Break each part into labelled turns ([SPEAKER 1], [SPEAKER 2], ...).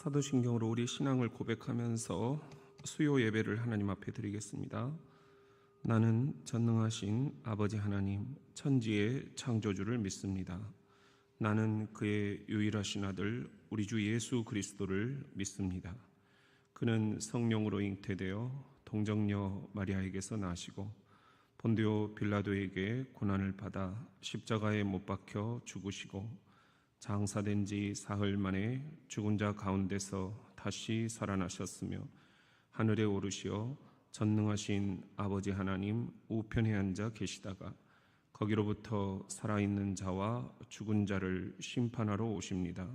[SPEAKER 1] 사도신경으로 우리 신앙을 고백하면서 수요 예배를 하나님 앞에 드리겠습니다. 나는 전능하신 아버지 하나님, 천지의 창조주를 믿습니다. 나는 그의 유일하신 아들 우리 주 예수 그리스도를 믿습니다. 그는 성령으로 잉태되어 동정녀 마리아에게서 나시고 본디오 빌라도에게 고난을 받아 십자가에 못 박혀 죽으시고 장사된 지 사흘 만에 죽은 자 가운데서 다시 살아나셨으며 하늘에 오르시어 전능하신 아버지 하나님 우편에 앉아 계시다가 거기로부터 살아있는 자와 죽은 자를 심판하러 오십니다.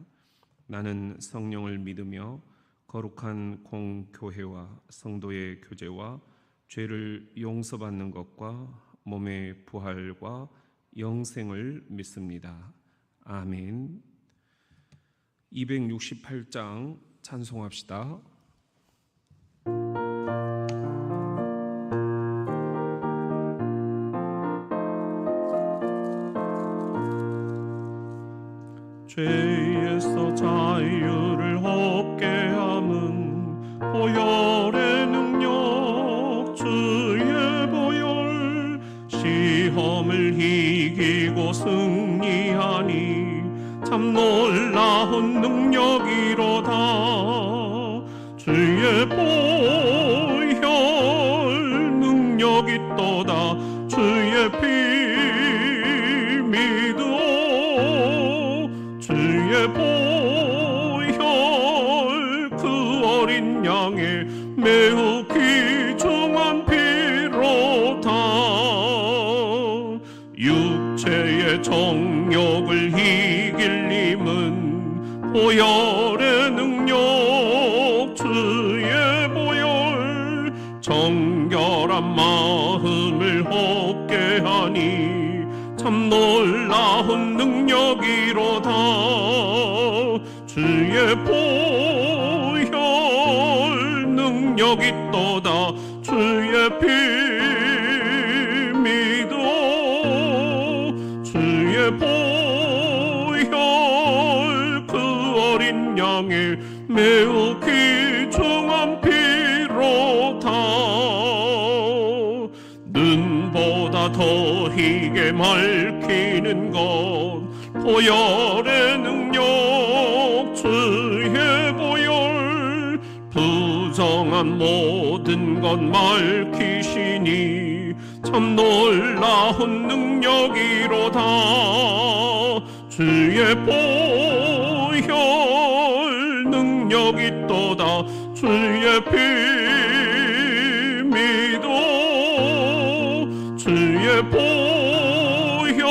[SPEAKER 1] 나는 성령을 믿으며 거룩한 공교회와 성도의 교제와 죄를 용서받는 것과 몸의 부활과 영생을 믿습니다. 아멘. 268장 찬송합시다. 죄에서 자유를 얻게 함은 보혈의 능력 주의 보혈 시험을 이기고 승리하니 참 놀라운 능력이로다. 주의 보혈 능력이 또다. 주의 피 믿어 주의 보혈 그 어린 양의 매우 귀중한 피로다. 육체의 정욕을 이길 님은 보혈의 능력 주의 보혈 정결한 마음을 얻게 하니 참 놀라운 능력이로다. 주의 보혈 능력이 또다. 주의 피 믿어 주의 보혈 그 어린 양의 매우 귀중한 피로다. 눈보다 더 희게 밝히는 것 보혈의 능력 주의 보혈 부정한 모든 것 밝히시니 참 놀라운 능력이로다. 주의 보혈 능력이 또다. 주의 피 믿어 주의 보혈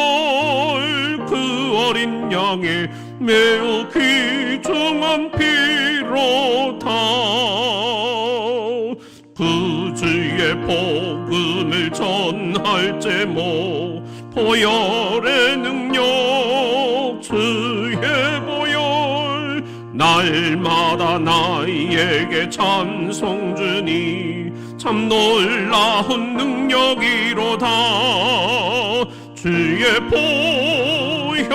[SPEAKER 1] 그 어린 양의 매우 귀중한 피로다. 구주의 복음을 전할 제목 보혈의 능력 주의 보혈 날마다 나에게 찬송 주니 참 놀라운 능력이로다. 주의 보혈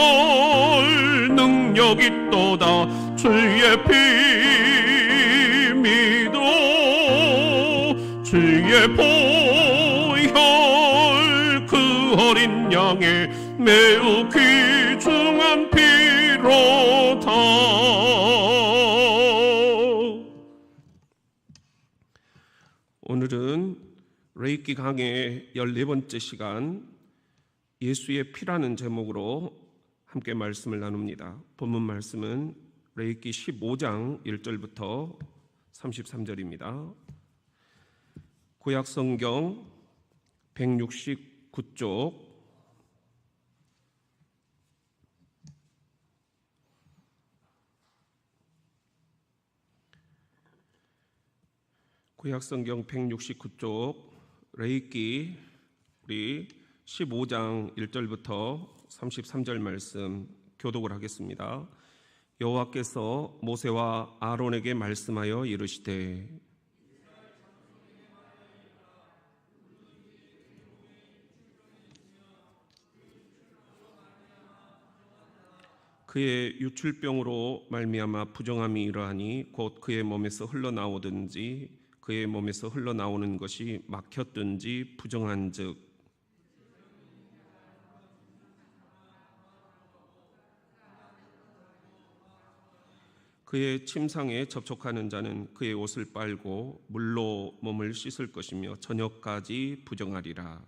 [SPEAKER 1] 능력이 또다. 주의 피 믿어 주의 보혈 그 어린 양의 매우 귀중한 피로다. 오늘은 레이키 강의 14번째 시간 예수의 피라는 제목으로 함께 말씀을 나눕니다. 본문 말씀은 레이키 15장 1절부터 33절입니다. 구약성경 169쪽 구약성경 169쪽 레이기 우리 15장 1절부터 33절 말씀 교독을 하겠습니다. 여호와께서 모세와 아론에게 말씀하여 이르시되 그의 유출병으로 말미암아 부정함이 이러하니 곧 그의 몸에서 흘러나오든지 그의 몸에서 흘러나오는 것이 막혔든지 부정한즉 그의 침상에 접촉하는 자는 그의 옷을 빨고 물로 몸을 씻을 것이며 저녁까지 부정하리라.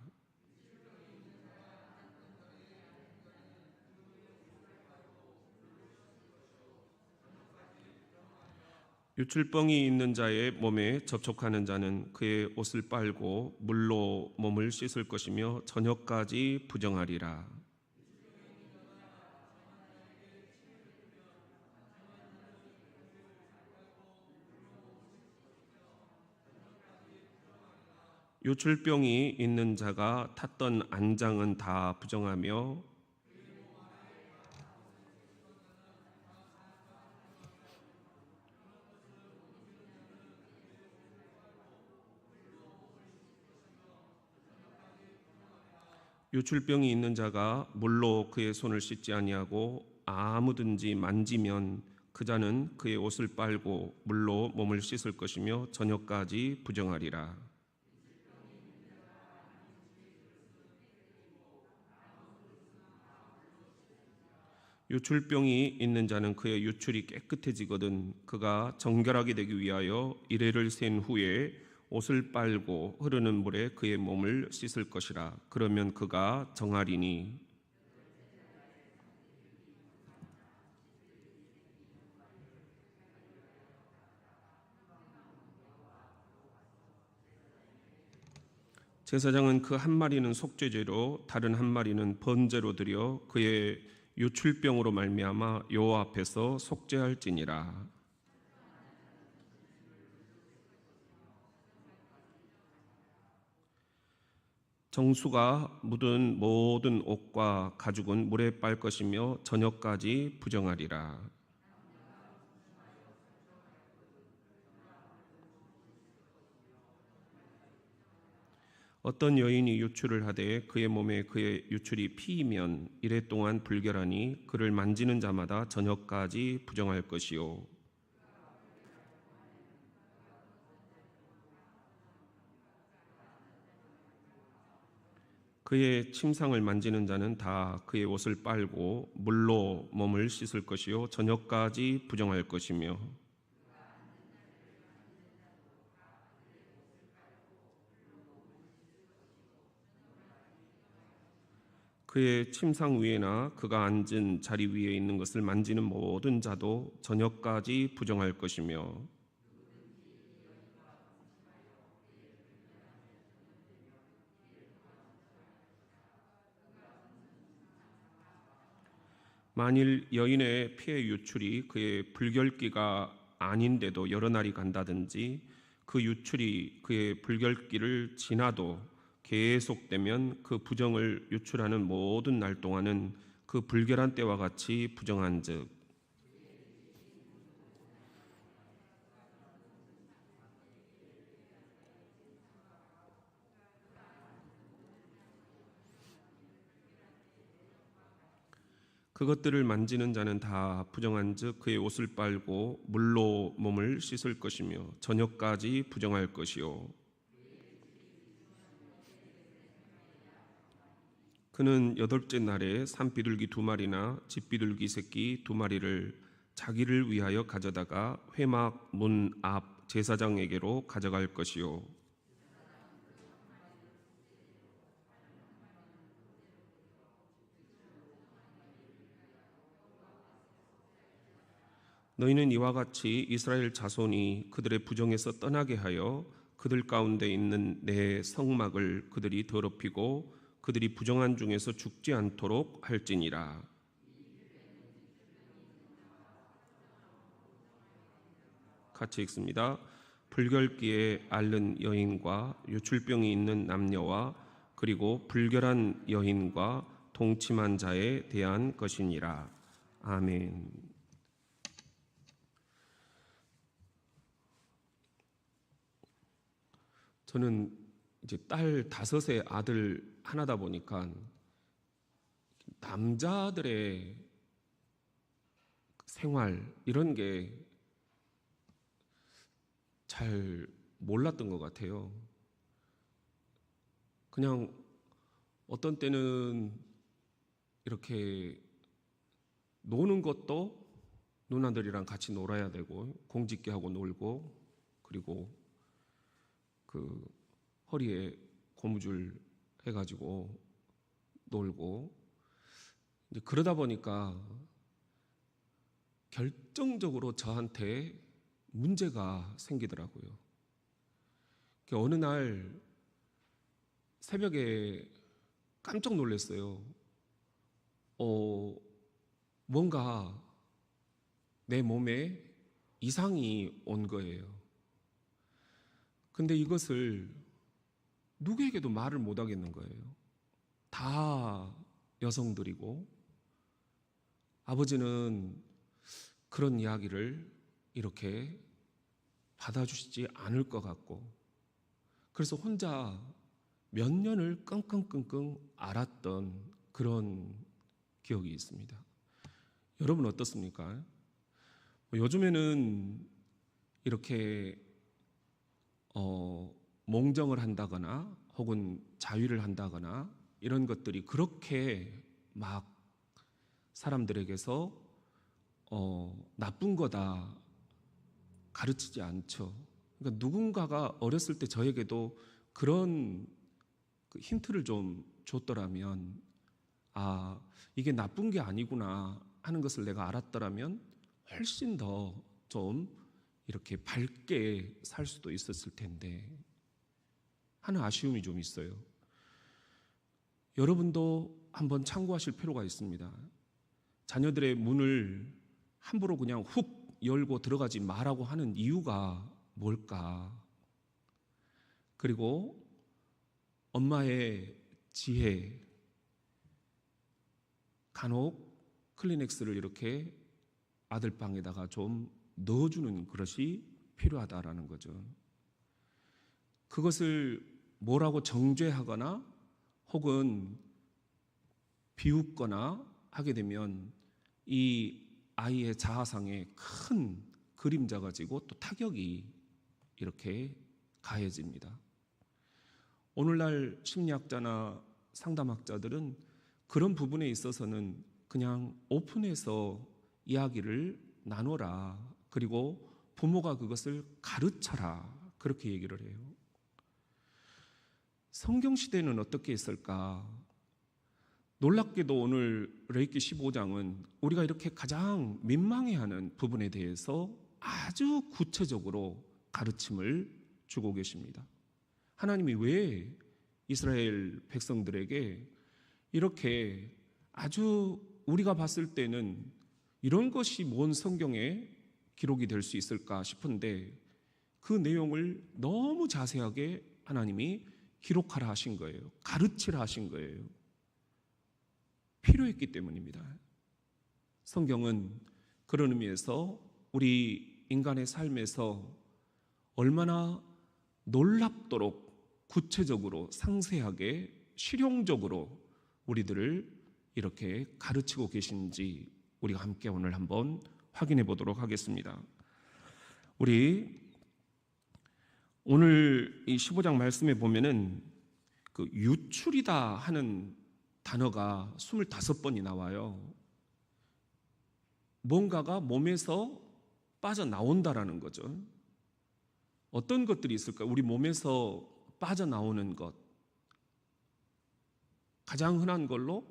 [SPEAKER 1] 유출병이 있는 자의 몸에 접촉하는 자는 그의 옷을 빨고 물로 몸을 씻을 것이며 저녁까지 부정하리라. 유출병이 있는 자가 탔던 안장은 다 부정하며 유출병이 있는 자가 물로 그의 손을 씻지 아니하고 아무든지 만지면 그 자는 그의 옷을 빨고 물로 몸을 씻을 것이며 저녁까지 부정하리라. 유출병이 있는 자는 그의 유출이 깨끗해지거든 그가 정결하게 되기 위하여 이레를 센 후에 옷을 빨고 흐르는 물에 그의 몸을 씻을 것이라. 그러면 그가 정하리니 제사장은 그 한 마리는 속죄제로 다른 한 마리는 번제로 드려 그의 유출병으로 말미암아 여호와 앞에서 속죄할지니라. 정수가 묻은 모든 옷과 가죽은 물에 빨 것이며 저녁까지 부정하리라. 어떤 여인이 유출을 하되 그의 몸에 그의 유출이 피이면 이래 동안 불결하니 그를 만지는 자마다 저녁까지 부정할 것이요. 그의 침상을 만지는 자는 다 그의 옷을 빨고 물로 몸을 씻을 것이요 저녁까지 부정할 것이며 그의 침상 위에나 그가 앉은 자리 위에 있는 것을 만지는 모든 자도 저녁까지 부정할 것이며 만일 여인의 폐 유출이 그의 불결기가 아닌데도 여러 날이 간다든지 그 유출이 그의 불결기를 지나도 계속되면 그 부정을 유출하는 모든 날 동안은 그 불결한 때와 같이 부정한즉 그것들을 만지는 자는 다 부정한즉 그의 옷을 빨고 물로 몸을 씻을 것이며 저녁까지 부정할 것이요. 그는 여덟째 날에 산비둘기 2마리나 집비둘기 새끼 2마리를 자기를 위하여 가져다가 회막 문 앞 제사장에게로 가져갈 것이요. 너희는 이와 같이 이스라엘 자손이 그들의 부정에서 떠나게 하여 그들 가운데 있는 내 성막을 그들이 더럽히고 그들이 부정한 중에서 죽지 않도록 할지니라. 같이 읽습니다. 불결기에 앓는 여인과 유출병이 있는 남녀와 그리고 불결한 여인과 동침한 자에 대한 것이니라. 아멘. 저는 이제 딸 5의 아들 하나다 보니까 남자들의 생활 이런 게 잘 몰랐던 것 같아요. 그냥 어떤 때는 이렇게 노는 것도 누나들이랑 같이 놀아야 되고 공짓기하고 놀고 그리고 그 허리에 고무줄 해가지고 놀고 이제 그러다 보니까 결정적으로 저한테 문제가 생기더라고요. 어느 날 새벽에 깜짝 놀랐어요. 뭔가 내 몸에 이상이 온 거예요. 근데 이것을 누구에게도 말을 못 하겠는 거예요. 다 여성들이고 아버지는 그런 이야기를 이렇게 받아주시지 않을 것 같고 그래서 혼자 몇 년을 끙끙끙끙 앓았던 그런 기억이 있습니다. 여러분 어떻습니까? 요즘에는 이렇게 몽정을 한다거나 혹은 자위를 한다거나 이런 것들이 그렇게 막 사람들에게서 나쁜 거다 가르치지 않죠. 그러니까 누군가가 어렸을 때 저에게도 그런 그 힌트를 좀 줬더라면 이게 나쁜 게 아니구나 하는 것을 내가 알았더라면 훨씬 더 좀 이렇게 밝게 살 수도 있었을 텐데 하는 아쉬움이 좀 있어요. 여러분도 한번 참고하실 필요가 있습니다. 자녀들의 문을 함부로 그냥 훅 열고 들어가지 말라고 하는 이유가 뭘까? 그리고 엄마의 지혜, 간혹 클리넥스를 이렇게 아들 방에다가 좀 넣어주는 그것이 필요하다라는 거죠. 그것을 뭐라고 정죄하거나 혹은 비웃거나 하게 되면 이 아이의 자아상에 큰 그림자가 지고 또 타격이 이렇게 가해집니다. 오늘날 심리학자나 상담학자들은 그런 부분에 있어서는 그냥 오픈해서 이야기를 나눠라. 그리고 부모가 그것을 가르쳐라. 그렇게 얘기를 해요. 성경 시대는 어떻게 했을까? 놀랍게도 오늘 레위기 15장은 우리가 이렇게 가장 민망해하는 부분에 대해서 아주 구체적으로 가르침을 주고 계십니다. 하나님이 왜 이스라엘 백성들에게 이렇게 아주 우리가 봤을 때는 이런 것이 뭔 성경에 기록이 될 수 있을까 싶은데 그 내용을 너무 자세하게 하나님이 기록하라 하신 거예요. 가르치라 하신 거예요. 필요했기 때문입니다. 성경은 그런 의미에서 우리 인간의 삶에서 얼마나 놀랍도록 구체적으로 상세하게 실용적으로 우리들을 이렇게 가르치고 계신지 우리가 함께 오늘 한번 확인해 보도록 하겠습니다. 우리 오늘 이 15장 말씀에 보면은 그 유출이다 하는 단어가 25번이 나와요. 뭔가가 몸에서 빠져나온다라는 거죠. 어떤 것들이 있을까요? 우리 몸에서 빠져나오는 것. 가장 흔한 걸로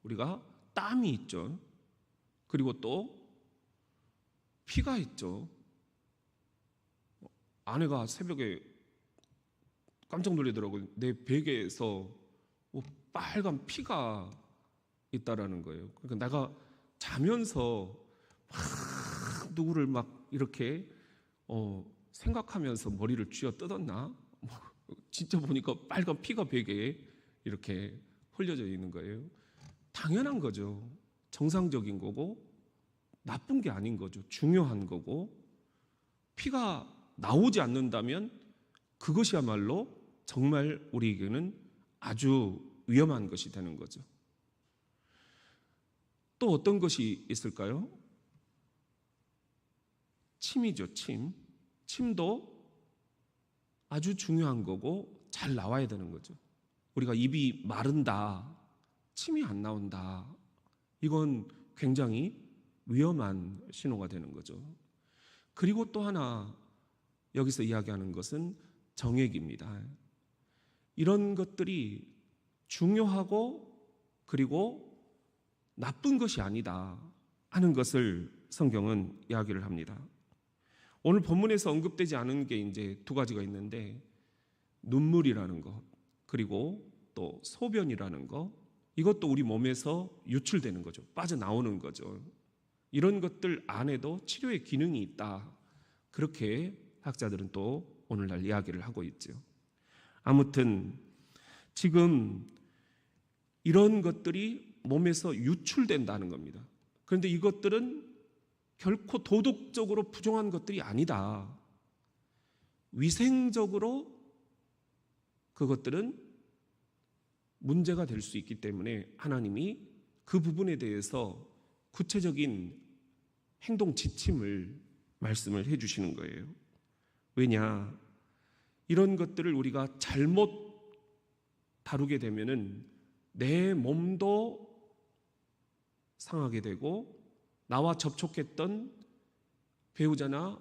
[SPEAKER 1] 우리가 땀이 있죠. 그리고 또 피가 있죠. 아내가 새벽에 깜짝 놀라더라고요. 내 베개에서 빨간 피가 있다라는 거예요. 그러니까 내가 자면서 막 누구를 막 이렇게 생각하면서 머리를 쥐어 뜯었나? 진짜 보니까 빨간 피가 베개에 이렇게 흘려져 있는 거예요. 당연한 거죠. 정상적인 거고 나쁜 게 아닌 거죠. 중요한 거고 피가 나오지 않는다면 그것이야말로 정말 우리에게는 아주 위험한 것이 되는 거죠. 또 어떤 것이 있을까요? 침이죠. 침도 아주 중요한 거고 잘 나와야 되는 거죠. 우리가 입이 마른다, 침이 안 나온다, 이건 굉장히 위험한 신호가 되는 거죠. 그리고 또 하나 여기서 이야기하는 것은 정액입니다. 이런 것들이 중요하고 그리고 나쁜 것이 아니다 하는 것을 성경은 이야기를 합니다. 오늘 본문에서 언급되지 않은 게 이제 두 가지가 있는데, 눈물이라는 것, 그리고 또 소변이라는 것, 이것도 우리 몸에서 유출되는 거죠. 빠져나오는 거죠. 이런 것들 안에도 치료의 기능이 있다, 그렇게 학자들은 또 오늘날 이야기를 하고 있죠. 아무튼 지금 이런 것들이 몸에서 유출된다는 겁니다. 그런데 이것들은 결코 도덕적으로 부정한 것들이 아니다. 위생적으로 그것들은 문제가 될 수 있기 때문에 하나님이 그 부분에 대해서 구체적인 행동 지침을 말씀을 해주시는 거예요. 왜냐? 이런 것들을 우리가 잘못 다루게 되면은 내 몸도 상하게 되고 나와 접촉했던 배우자나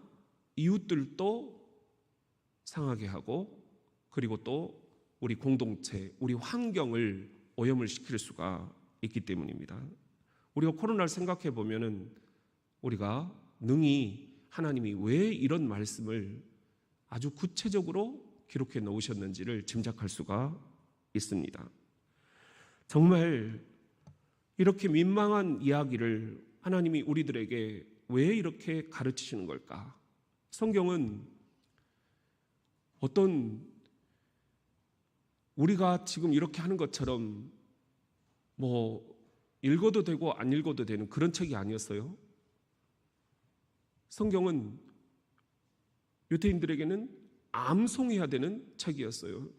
[SPEAKER 1] 이웃들도 상하게 하고, 그리고 또 우리 공동체, 우리 환경을 오염을 시킬 수가 있기 때문입니다. 우리가 코로나를 생각해 보면은 우리가 능히 하나님이 왜 이런 말씀을 아주 구체적으로 기록해 놓으셨는지를 짐작할 수가 있습니다. 정말 이렇게 민망한 이야기를 하나님이 우리들에게 왜 이렇게 가르치시는 걸까? 성경은 어떤 우리가 지금 이렇게 하는 것처럼 뭐 읽어도 되고 안 읽어도 되는 그런 책이 아니었어요. 성경은 유대인들에게는 암송해야 되는 책이었어요.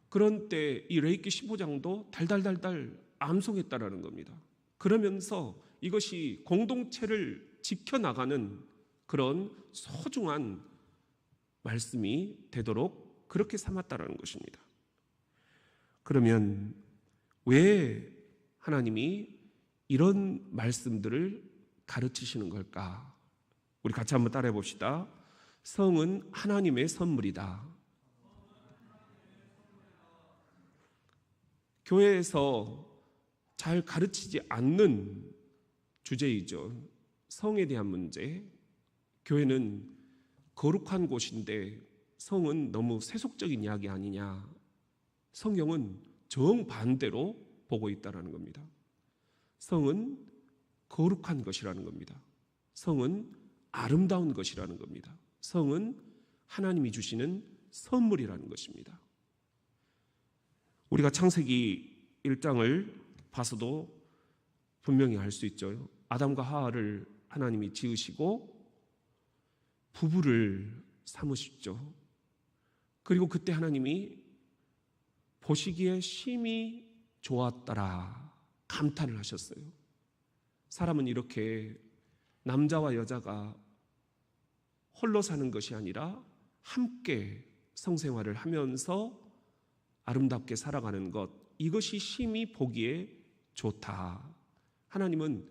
[SPEAKER 1] 그런 때 이 레위기 15장도 달달달달 암송했다라는 겁니다. 그러면서 이것이 공동체를 지켜나가는 그런 소중한 말씀이 되도록 그렇게 삼았다라는 것입니다. 그러면 왜 하나님이 이런 말씀들을 가르치시는 걸까? 우리 같이 한번 따라해 봅시다. 성은 하나님의 선물이다. 교회에서 잘 가르치지 않는 주제이죠. 성에 대한 문제. 교회는 거룩한 곳인데 성은 너무 세속적인 이야기 아니냐. 성경은 정반대로 보고 있다는 겁니다. 성은 거룩한 것이라는 겁니다. 성은 아름다운 것이라는 겁니다. 성은 하나님이 주시는 선물이라는 것입니다. 우리가 창세기 1장을 봐서도 분명히 알 수 있죠. 아담과 하와를 하나님이 지으시고 부부를 삼으시죠. 그리고 그때 하나님이 보시기에 심히 좋았더라 감탄을 하셨어요. 사람은 이렇게 남자와 여자가 홀로 사는 것이 아니라 함께 성생활을 하면서 아름답게 살아가는 것, 이것이 심히 보기에 좋다. 하나님은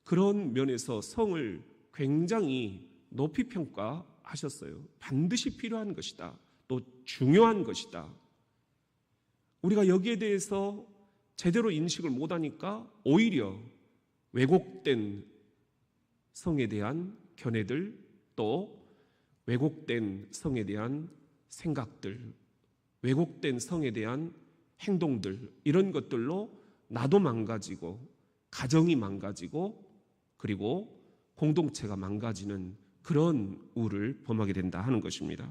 [SPEAKER 1] 그런 면에서 성을 굉장히 높이 평가하셨어요. 반드시 필요한 것이다. 또 중요한 것이다. 우리가 여기에 대해서 제대로 인식을 못하니까 오히려 왜곡된 성에 대한 견해들, 또 왜곡된 성에 대한 생각들, 왜곡된 성에 대한 행동들, 이런 것들로 나도 망가지고 가정이 망가지고 그리고 공동체가 망가지는 그런 우를 범하게 된다 하는 것입니다.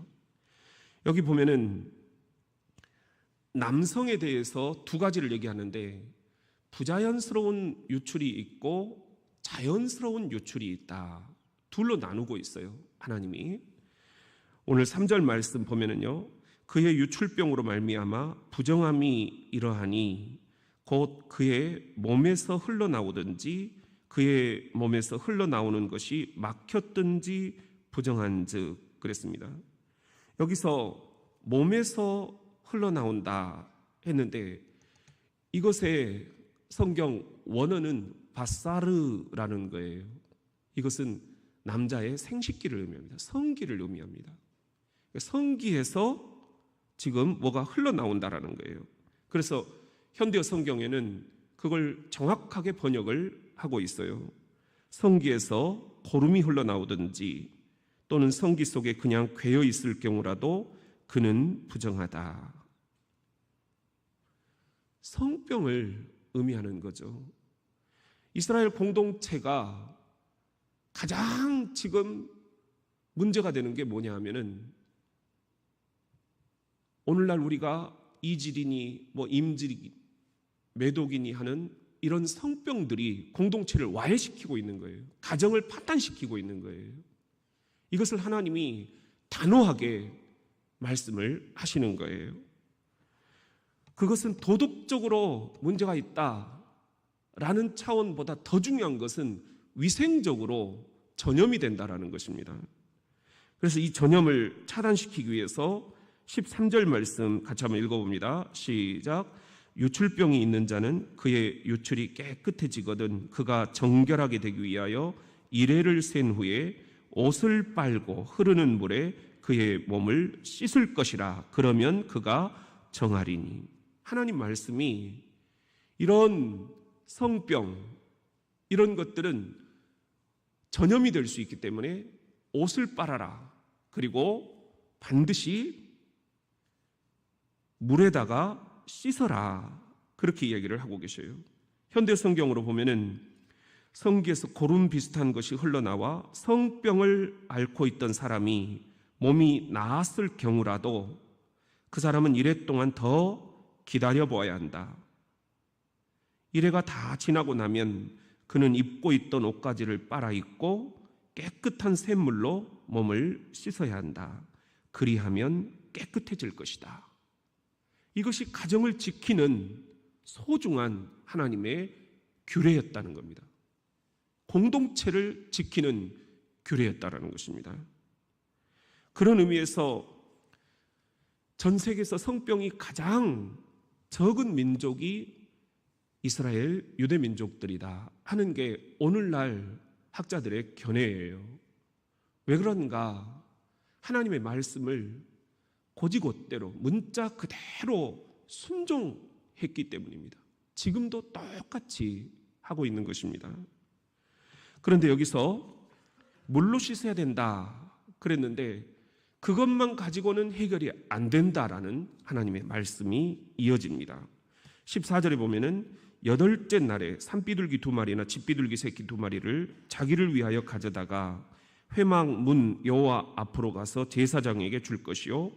[SPEAKER 1] 여기 보면은 남성에 대해서 두 가지를 얘기하는데 부자연스러운 유출이 있고 자연스러운 유출이 있다. 둘로 나누고 있어요. 하나님이. 오늘 3절 말씀 보면은요. 그의 유출병으로 말미암아 부정함이 이러하니 곧 그의 몸에서 흘러나오든지 그의 몸에서 흘러나오는 것이 막혔든지 부정한즉 그랬습니다. 여기서 몸에서 흘러나온다 했는데 이것의 성경 원어는 바사르라는 거예요. 이것은 남자의 생식기를 의미합니다. 성기를 의미합니다. 성기에서 지금 뭐가 흘러나온다라는 거예요. 그래서 현대어 성경에는 그걸 정확하게 번역을 하고 있어요. 성기에서 고름이 흘러나오든지 또는 성기 속에 그냥 괴어 있을 경우라도 그는 부정하다. 성병을 의미하는 거죠. 이스라엘 공동체가 가장 지금 문제가 되는 게 뭐냐 하면은 오늘날 우리가 이질이니 임질이니 매독이니 하는 이런 성병들이 공동체를 와해시키고 있는 거예요. 가정을 파탄시키고 있는 거예요. 이것을 하나님이 단호하게 말씀을 하시는 거예요. 그것은 도덕적으로 문제가 있다라는 차원보다 더 중요한 것은 위생적으로 전염이 된다라는 것입니다. 그래서 이 전염을 차단시키기 위해서 13절 말씀 같이 한번 읽어봅니다. 시작. 유출병이 있는 자는 그의 유출이 깨끗해지거든 그가 정결하게 되기 위하여 이레를 센 후에 옷을 빨고 흐르는 물에 그의 몸을 씻을 것이라. 그러면 그가 정하리니. 하나님 말씀이 이런 성병 이런 것들은 전염이 될 수 있기 때문에 옷을 빨아라. 그리고 반드시 물에다가 씻어라. 그렇게 이야기를 하고 계셔요. 현대 성경으로 보면은 성기에서 고름 비슷한 것이 흘러나와 성병을 앓고 있던 사람이 몸이 나았을 경우라도 그 사람은 이래 동안 더 기다려 보아야 한다. 이래가 다 지나고 나면 그는 입고 있던 옷가지를 빨아 입고 깨끗한 샘물로 몸을 씻어야 한다. 그리하면 깨끗해질 것이다. 이것이 가정을 지키는 소중한 하나님의 규례였다는 겁니다. 공동체를 지키는 규례였다는 것입니다. 그런 의미에서 전 세계에서 성병이 가장 적은 민족이 이스라엘 유대 민족들이다 하는 게 오늘날 학자들의 견해예요. 왜 그런가? 하나님의 말씀을 곧이곧대로 문자 그대로 순종했기 때문입니다. 지금도 똑같이 하고 있는 것입니다. 그런데 여기서 물로 씻어야 된다 그랬는데 그것만 가지고는 해결이 안 된다라는 하나님의 말씀이 이어집니다. 14절에 보면은 8째 날에 산비둘기 2마리나 집비둘기 새끼 2마리를 자기를 위하여 가져다가 회막 문 여호와 앞으로 가서 제사장에게 줄 것이요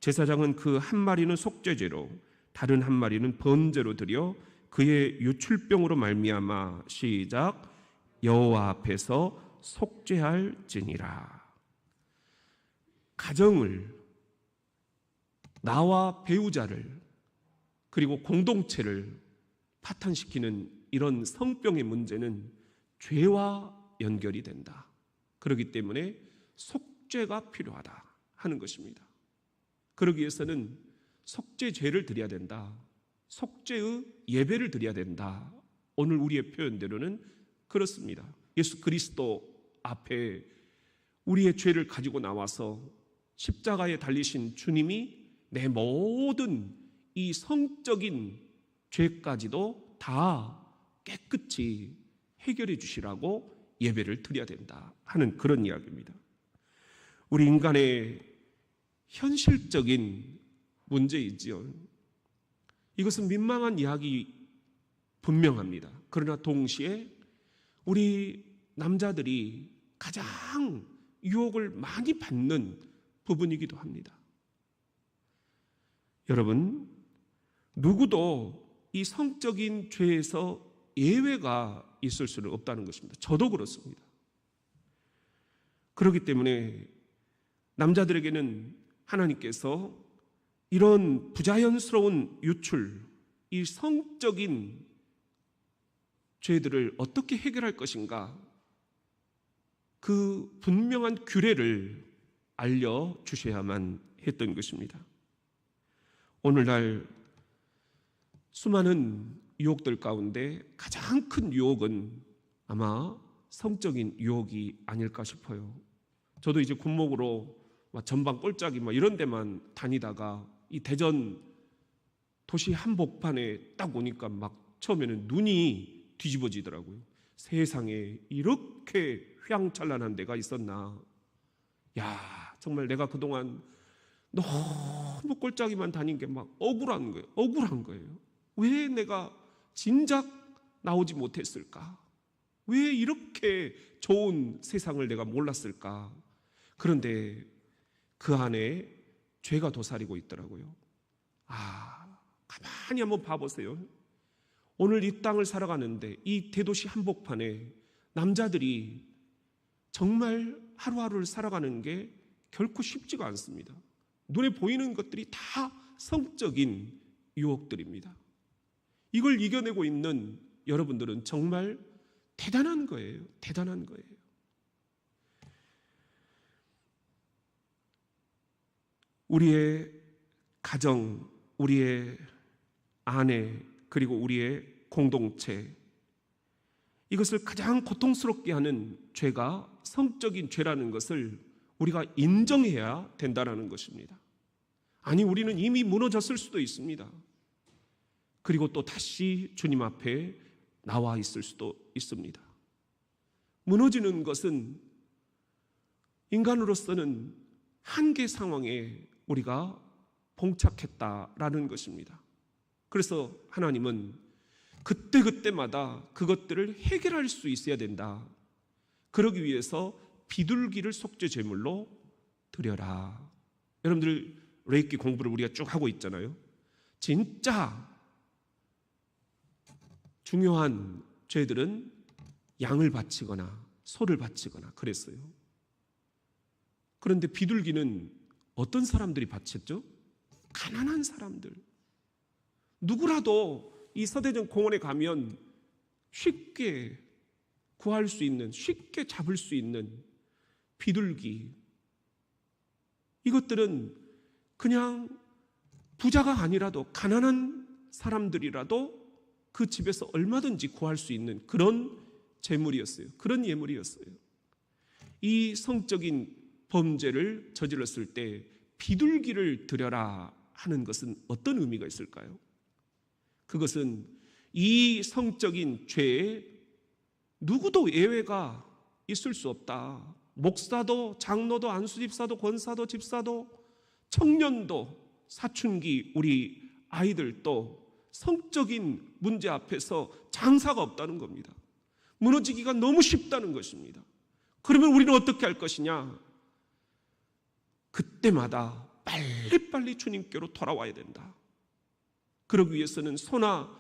[SPEAKER 1] 제사장은 그 한 마리는 속죄제로 다른 한 마리는 번제로 드려 그의 유출병으로 말미암아 시작 여호와 앞에서 속죄할지니라. 가정을 나와 배우자를 그리고 공동체를 파탄시키는 이런 성병의 문제는 죄와 연결이 된다. 그렇기 때문에 속죄가 필요하다 하는 것입니다. 그러기 위해서는 속죄제를 드려야 된다. 속죄의 예배를 드려야 된다. 오늘 우리의 표현대로는 그렇습니다. 예수 그리스도 앞에 우리의 죄를 가지고 나와서 십자가에 달리신 주님이 내 모든 이 성적인 죄까지도 다 깨끗이 해결해 주시라고 예배를 드려야 된다 하는 그런 이야기입니다. 우리 인간의 현실적인 문제이지요. 이것은 민망한 이야기 분명합니다. 그러나 동시에 우리 남자들이 가장 유혹을 많이 받는 부분이기도 합니다. 여러분, 누구도 이 성적인 죄에서 예외가 있을 수는 없다는 것입니다. 저도 그렇습니다. 그렇기 때문에 남자들에게는 하나님께서 이런 부자연스러운 유출, 이 성적인 죄들을 어떻게 해결할 것인가 그 분명한 규례를 알려주셔야만 했던 것입니다. 오늘날 수많은 유혹들 가운데 가장 큰 유혹은 아마 성적인 유혹이 아닐까 싶어요. 저도 이제 군목으로 전방 꼴짝이 이런 데만 다니다가 이 대전 도시 한복판에 딱 오니까 처음에는 눈이 뒤집어지더라고요. 세상에 이렇게 휘황찬란한 데가 있었나. 야, 정말 내가 그동안 너무 꼴짝이만 다닌 게 억울한 거예요. 왜 내가 진작 나오지 못했을까? 왜 이렇게 좋은 세상을 내가 몰랐을까? 그런데 그 안에 죄가 도사리고 있더라고요. 가만히 한번 봐보세요. 오늘 이 땅을 살아가는데 이 대도시 한복판에 남자들이 정말 하루하루를 살아가는 게 결코 쉽지가 않습니다. 눈에 보이는 것들이 다 성적인 유혹들입니다. 이걸 이겨내고 있는 여러분들은 정말 대단한 거예요. 대단한 거예요. 우리의 가정, 우리의 아내, 그리고 우리의 공동체, 이것을 가장 고통스럽게 하는 죄가 성적인 죄라는 것을 우리가 인정해야 된다는 것입니다. 아니, 우리는 이미 무너졌을 수도 있습니다. 그리고 또 다시 주님 앞에 나와 있을 수도 있습니다. 무너지는 것은 인간으로서는 한계 상황에 우리가 봉착했다라는 것입니다. 그래서 하나님은 그때그때마다 그것들을 해결할 수 있어야 된다. 그러기 위해서 비둘기를 속죄 제물로 드려라. 여러분들 레이키 공부를 우리가 쭉 하고 있잖아요. 진짜 중요한 죄들은 양을 바치거나 소를 바치거나 그랬어요. 그런데 비둘기는 어떤 사람들이 바쳤죠? 가난한 사람들. 누구라도 이 서대전 공원에 가면 쉽게 구할 수 있는, 쉽게 잡을 수 있는 비둘기, 이것들은 그냥 부자가 아니라도 가난한 사람들이라도 그 집에서 얼마든지 구할 수 있는 그런 재물이었어요. 그런 예물이었어요. 이 성적인 범죄를 저질렀을 때 비둘기를 드려라 하는 것은 어떤 의미가 있을까요? 그것은 이 성적인 죄에 누구도 예외가 있을 수 없다. 목사도, 장로도, 안수집사도, 권사도, 집사도, 청년도, 사춘기 우리 아이들도 성적인 문제 앞에서 장사가 없다는 겁니다. 무너지기가 너무 쉽다는 것입니다. 그러면 우리는 어떻게 할 것이냐? 그때마다 빨리빨리 주님께로 돌아와야 된다. 그러기 위해서는 소나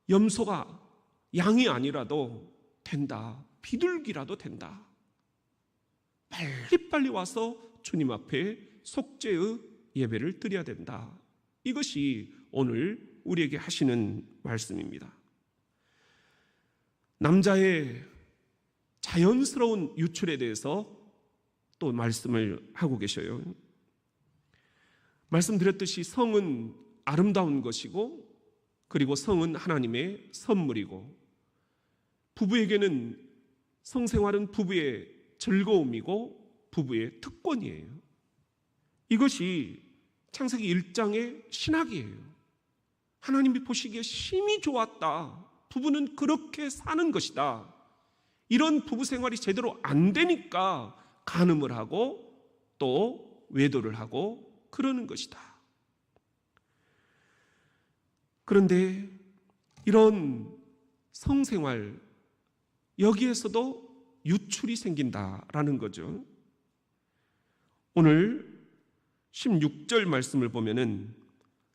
[SPEAKER 1] 염소가 양이 아니라도 된다. 비둘기라도 된다. 빨리빨리 와서 주님 앞에 속죄의 예배를 드려야 된다. 이것이 오늘 우리에게 하시는 말씀입니다. 남자의 자연스러운 유출에 대해서 또 말씀을 하고 계셔요. 말씀드렸듯이 성은 아름다운 것이고, 그리고 성은 하나님의 선물이고, 부부에게는 성생활은 부부의 즐거움이고 부부의 특권이에요. 이것이 창세기 1장의 신학이에요. 하나님이 보시기에 심히 좋았다. 부부는 그렇게 사는 것이다. 이런 부부 생활이 제대로 안 되니까 간음을 하고 또 외도를 하고 그러는 것이다. 그런데 이런 성생활, 여기에서도 유출이 생긴다라는 거죠. 오늘 16절 말씀을 보면은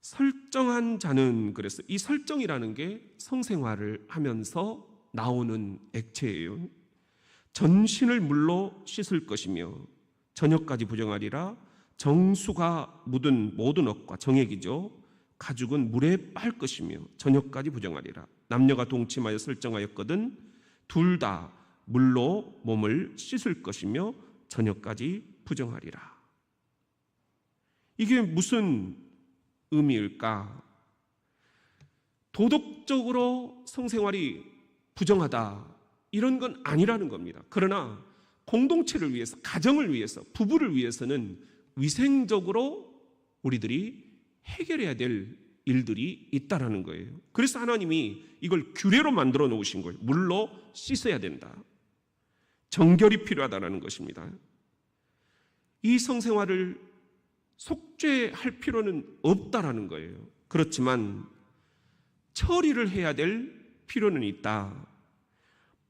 [SPEAKER 1] 설정한 자는, 그래서 이 설정이라는 게 성생활을 하면서 나오는 액체예요. 전신을 물로 씻을 것이며 저녁까지 부정하리라. 정수가 묻은 모든 옷과 정액이죠. 가죽은 물에 빨 것이며 저녁까지 부정하리라. 남녀가 동침하여 설정하였거든 둘 다 물로 몸을 씻을 것이며 저녁까지 부정하리라. 이게 무슨 의미일까? 도덕적으로 성생활이 부정하다 이런 건 아니라는 겁니다. 그러나 공동체를 위해서, 가정을 위해서, 부부를 위해서는 위생적으로 우리들이 해결해야 될 일들이 있다라는 거예요. 그래서 하나님이 이걸 규례로 만들어 놓으신 거예요. 물로 씻어야 된다. 정결이 필요하다는 것입니다. 이 성생활을 속죄할 필요는 없다라는 거예요. 그렇지만 처리를 해야 될 필요는 있다.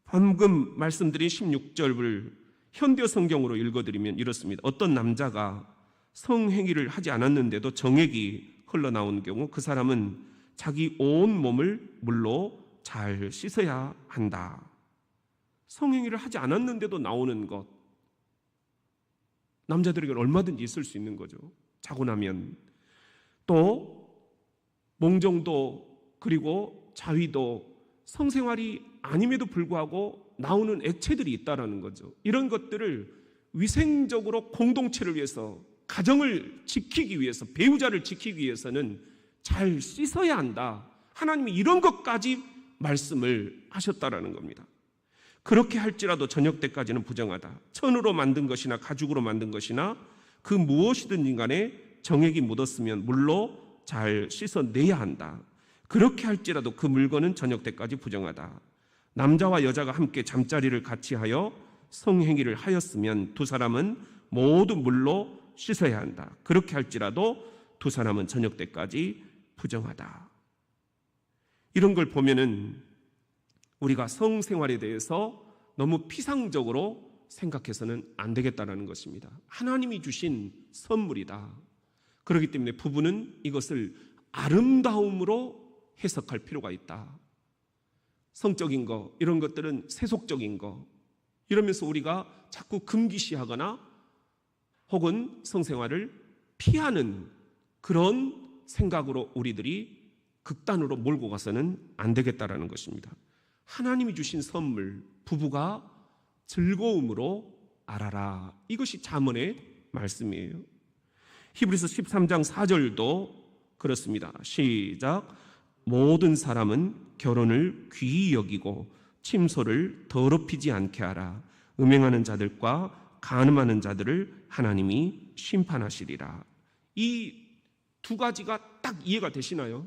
[SPEAKER 1] 방금 말씀드린 16절을 현대 성경으로 읽어드리면 이렇습니다. 어떤 남자가 성행위를 하지 않았는데도 정액이 흘러나온 경우 그 사람은 자기 온 몸을 물로 잘 씻어야 한다. 성행위를 하지 않았는데도 나오는 것, 남자들에게는 얼마든지 있을 수 있는 거죠. 자고 나면. 또 몽정도 그리고 자위도 성생활이 아님에도 불구하고 나오는 액체들이 있다라는 거죠. 이런 것들을 위생적으로 공동체를 위해서, 가정을 지키기 위해서, 배우자를 지키기 위해서는 잘 씻어야 한다. 하나님이 이런 것까지 말씀을 하셨다라는 겁니다. 그렇게 할지라도 저녁 때까지는 부정하다. 천으로 만든 것이나 가죽으로 만든 것이나 그 무엇이든지 간에 정액이 묻었으면 물로 잘 씻어내야 한다. 그렇게 할지라도 그 물건은 저녁 때까지 부정하다. 남자와 여자가 함께 잠자리를 같이 하여 성행위를 하였으면 두 사람은 모두 물로 씻어야 한다. 그렇게 할지라도 두 사람은 저녁 때까지 부정하다. 이런 걸 보면은 우리가 성생활에 대해서 너무 피상적으로 생각해서는 안 되겠다는 것입니다. 하나님이 주신 선물이다. 그렇기 때문에 부부는 이것을 아름다움으로 해석할 필요가 있다. 성적인 거, 이런 것들은 세속적인 거, 이러면서 우리가 자꾸 금기시하거나 혹은 성생활을 피하는 그런 생각으로 우리들이 극단으로 몰고 가서는 안 되겠다라는 것입니다. 하나님이 주신 선물, 부부가 즐거움으로 알아라. 이것이 잠언의 말씀이에요. 히브리서 13장 4절도 그렇습니다. 시작. 모든 사람은 결혼을 귀히 여기고 침소를 더럽히지 않게 하라. 음행하는 자들과 간음하는 자들을 하나님이 심판하시리라. 이 두 가지가 딱 이해가 되시나요?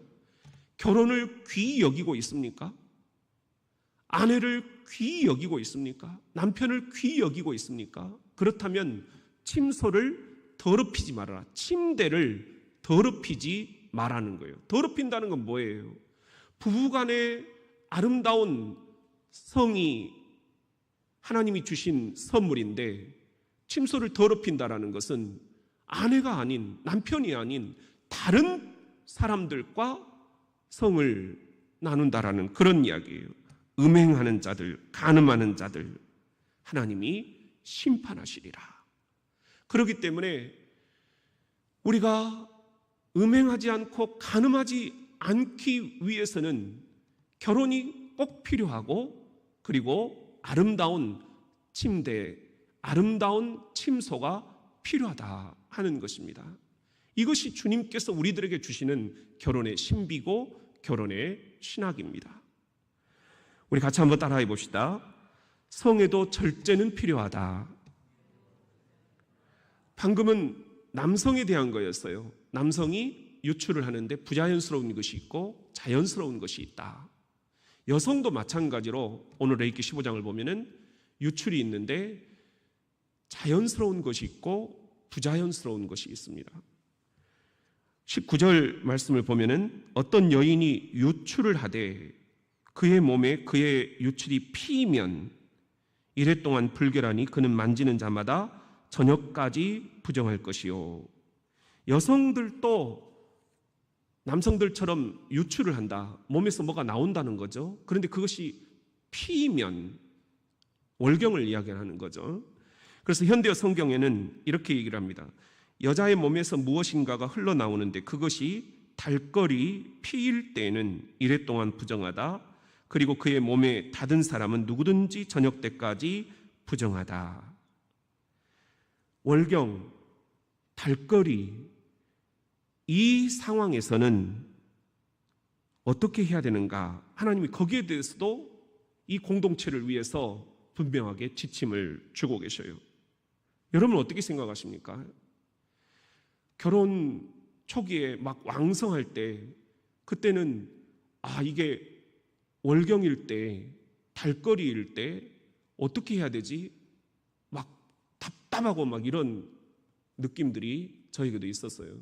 [SPEAKER 1] 결혼을 귀히 여기고 있습니까? 아내를 귀히 여기고 있습니까? 남편을 귀히 여기고 있습니까? 그렇다면 침소를 더럽히지 말아라. 침대를 더럽히지 말라는 거예요. 더럽힌다는 건 뭐예요? 부부간의 아름다운 성이 하나님이 주신 선물인데 침소를 더럽힌다라는 것은 아내가 아닌, 남편이 아닌 다른 사람들과 성을 나눈다라는 그런 이야기예요. 음행하는 자들, 간음하는 자들 하나님이 심판하시리라. 그렇기 때문에 우리가 음행하지 않고 간음하지 않기 위해서는 결혼이 꼭 필요하고, 그리고 아름다운 침대, 아름다운 침소가 필요하다 하는 것입니다. 이것이 주님께서 우리들에게 주시는 결혼의 신비고 결혼의 신학입니다. 우리 같이 한번 따라해 봅시다. 성에도 절제는 필요하다. 방금은 남성에 대한 거였어요. 남성이 유출을 하는데 부자연스러운 것이 있고 자연스러운 것이 있다. 여성도 마찬가지로 오늘 레위기 15장을 보면은 유출이 있는데 자연스러운 것이 있고 부자연스러운 것이 있습니다. 19절 말씀을 보면은 어떤 여인이 유출을 하되 그의 몸에 그의 유출이 피이면 이래 동안 불결하니 그는 만지는 자마다 저녁까지 부정할 것이요. 여성들도 남성들처럼 유출을 한다. 몸에서 뭐가 나온다는 거죠. 그런데 그것이 피이면 월경을 이야기하는 거죠. 그래서 현대어 성경에는 이렇게 얘기를 합니다. 여자의 몸에서 무엇인가가 흘러나오는데 그것이 달걸이 피일 때에는 이래 동안 부정하다. 그리고 그의 몸에 닿은 사람은 누구든지 저녁 때까지 부정하다. 월경, 달거리, 이 상황에서는 어떻게 해야 되는가? 하나님이 거기에 대해서도 이 공동체를 위해서 분명하게 지침을 주고 계셔요. 여러분 어떻게 생각하십니까? 결혼 초기에 막 왕성할 때, 그때는 이게 월경일 때, 달거리일 때 어떻게 해야 되지? 막 답답하고 막 이런 느낌들이 저에게도 있었어요.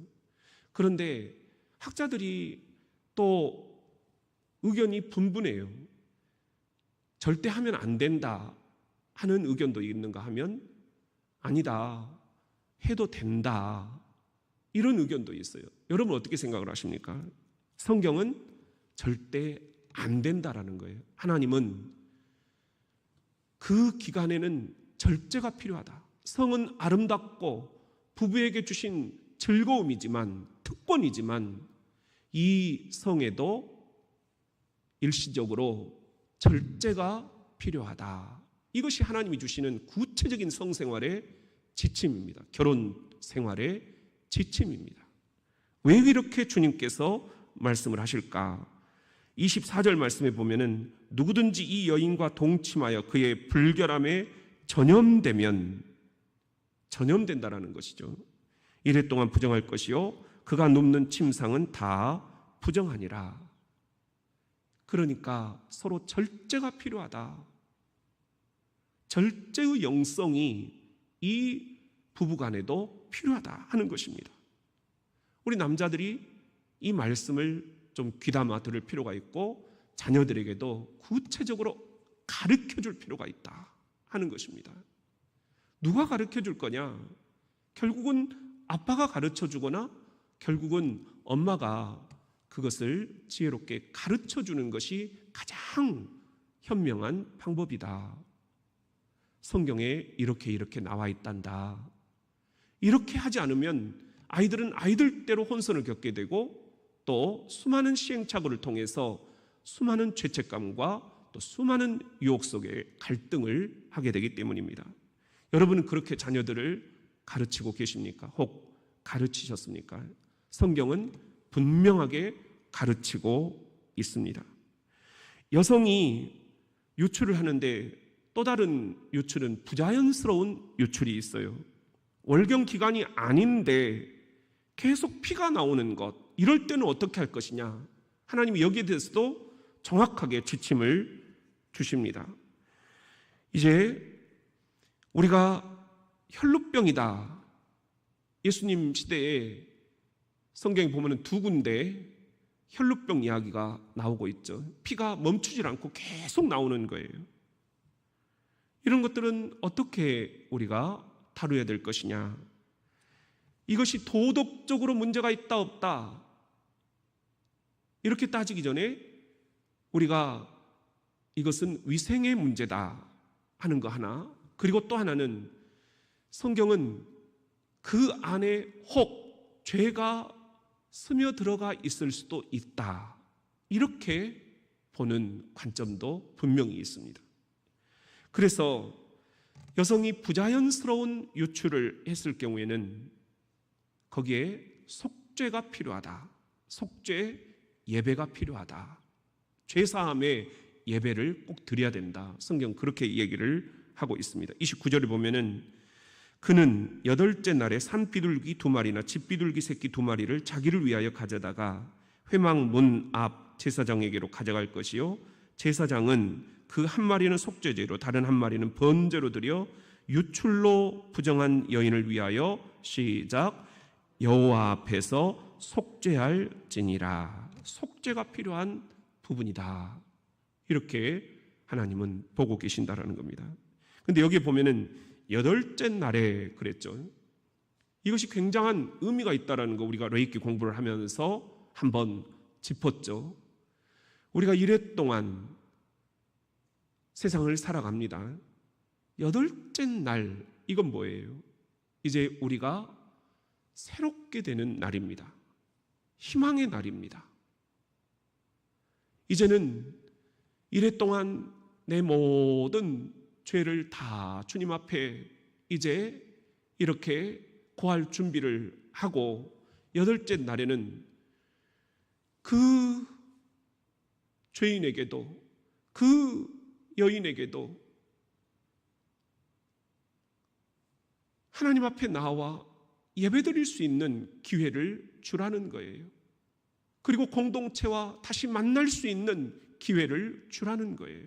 [SPEAKER 1] 그런데 학자들이 또 의견이 분분해요. 절대 하면 안 된다 하는 의견도 있는가 하면 아니다, 해도 된다, 이런 의견도 있어요. 여러분 어떻게 생각을 하십니까? 성경은 절대 안 된다라는 거예요. 하나님은 그 기간에는 절제가 필요하다. 성은 아름답고 부부에게 주신 즐거움이지만, 특권이지만 이 성에도 일시적으로 절제가 필요하다. 이것이 하나님이 주시는 구체적인 성생활의 지침입니다. 결혼 생활의 지침입니다. 왜 이렇게 주님께서 말씀을 하실까? 24절 말씀에 보면은 누구든지 이 여인과 동침하여 그의 불결함에 전염된다라는 것이죠. 이래 동안 부정할 것이요 그가 눕는 침상은 다 부정하니라. 그러니까 서로 절제가 필요하다. 절제의 영성이 이 부부간에도 필요하다 하는 것입니다. 우리 남자들이 이 말씀을 좀 귀담아 들을 필요가 있고 자녀들에게도 구체적으로 가르쳐줄 필요가 있다 하는 것입니다. 누가 가르쳐줄 거냐? 결국은 아빠가 가르쳐주거나 결국은 엄마가 그것을 지혜롭게 가르쳐주는 것이 가장 현명한 방법이다. 성경에 이렇게 나와 있단다. 이렇게 하지 않으면 아이들은 아이들대로 혼선을 겪게 되고 또 수많은 시행착오를 통해서 수많은 죄책감과 또 수많은 유혹 속에 갈등을 하게 되기 때문입니다. 여러분은 그렇게 자녀들을 가르치고 계십니까? 혹 가르치셨습니까? 성경은 분명하게 가르치고 있습니다. 여성이 유출을 하는데 또 다른 유출은 부자연스러운 유출이 있어요. 월경 기간이 아닌데 계속 피가 나오는 것, 이럴 때는 어떻게 할 것이냐? 하나님이 여기에 대해서도 정확하게 지침을 주십니다. 이제 우리가 혈루병이다. 예수님 시대에 성경에 보면 두 군데 혈루병 이야기가 나오고 있죠. 피가 멈추질 않고 계속 나오는 거예요. 이런 것들은 어떻게 우리가 다루어야 될 것이냐? 이것이 도덕적으로 문제가 있다 없다 이렇게 따지기 전에 우리가 이것은 위생의 문제다 하는 거 하나, 그리고 또 하나는 성경은 그 안에 혹 죄가 스며들어가 있을 수도 있다, 이렇게 보는 관점도 분명히 있습니다. 그래서 여성이 부자연스러운 유출을 했을 경우에는 거기에 속죄가 필요하다. 속죄 예배가 필요하다. 죄사함의 예배를 꼭 드려야 된다. 성경 그렇게 얘기를 하고 있습니다. 29절에 보면은 그는 8째 날에 산비둘기 2마리나 집비둘기 새끼 2마리를 자기를 위하여 가져다가 회막 문 앞 제사장에게로 가져갈 것이요 제사장은 그 한 마리는 속죄제로 다른 한 마리는 번제로 드려 유출로 부정한 여인을 위하여 시작 여호와 앞에서 속죄할지니라. 속죄가 필요한 부분이다. 이렇게 하나님은 보고 계신다라는 겁니다. 그런데 여기에 보면은 8째 날에 그랬죠. 이것이 굉장한 의미가 있다라는 거 우리가 레이키 공부를 하면서 한번 짚었죠. 우리가 이래 동안 세상을 살아갑니다. 8째 날, 이건 뭐예요? 이제 우리가 새롭게 되는 날입니다. 희망의 날입니다. 이제는 이래 동안 내 모든 죄를 다 주님 앞에 이제 이렇게 고할 준비를 하고 여덟째 날에는 그 죄인에게도 그 여인에게도 하나님 앞에 나와 예배드릴 수 있는 기회를 주라는 거예요. 그리고 공동체와 다시 만날 수 있는 기회를 주라는 거예요.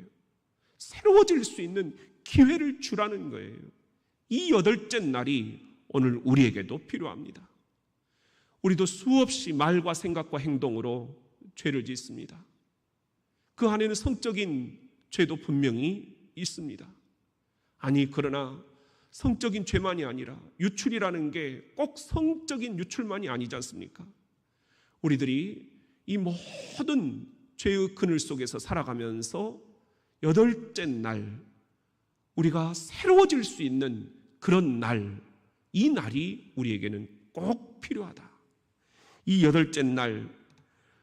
[SPEAKER 1] 새로워질 수 있는 기회를 주라는 거예요. 이 여덟째 날이 오늘 우리에게도 필요합니다. 우리도 수없이 말과 생각과 행동으로 죄를 짓습니다. 그 안에는 성적인 죄도 분명히 있습니다. 아니, 그러나 성적인 죄만이 아니라 유출이라는 게 꼭 성적인 유출만이 아니지 않습니까? 우리들이 이 모든 죄의 그늘 속에서 살아가면서 여덟째 날 우리가 새로워질 수 있는 그런 날, 이 날이 우리에게는 꼭 필요하다. 이 여덟째 날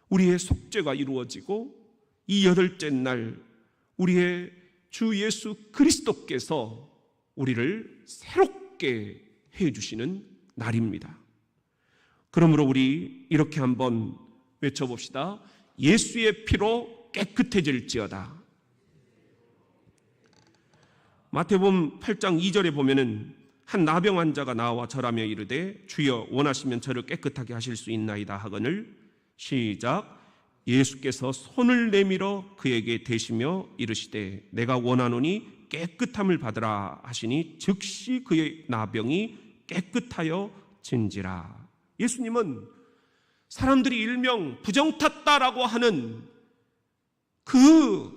[SPEAKER 1] 우리의 속죄가 이루어지고 이 여덟째 날 우리의 주 예수 그리스도께서 우리를 새롭게 해주시는 날입니다. 그러므로 우리 이렇게 한번 외쳐봅시다. 예수의 피로 깨끗해질지어다. 마태복음 8장 2절에 보면은 한 나병 환자가 나와 절하며 이르되 주여 원하시면 저를 깨끗하게 하실 수 있나이다 하거늘 시작. 예수께서 손을 내밀어 그에게 대시며 이르시되 내가 원하노니 깨끗함을 받으라 하시니 즉시 그의 나병이 깨끗하여 진지라. 예수님은 사람들이 일명 부정탔다라고 하는 그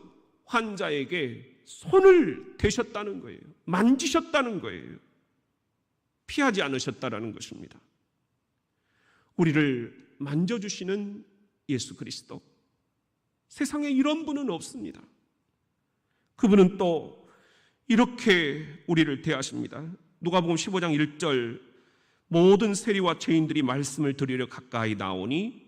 [SPEAKER 1] 환자에게 손을 대셨다는 거예요. 만지셨다는 거예요. 피하지 않으셨다라는 것입니다. 우리를 만져주시는 예수 그리스도, 세상에 이런 분은 없습니다. 그분은 또 이렇게 우리를 대하십니다. 누가복음 15장 1절 모든 세리와 죄인들이 말씀을 들으려 가까이 나오니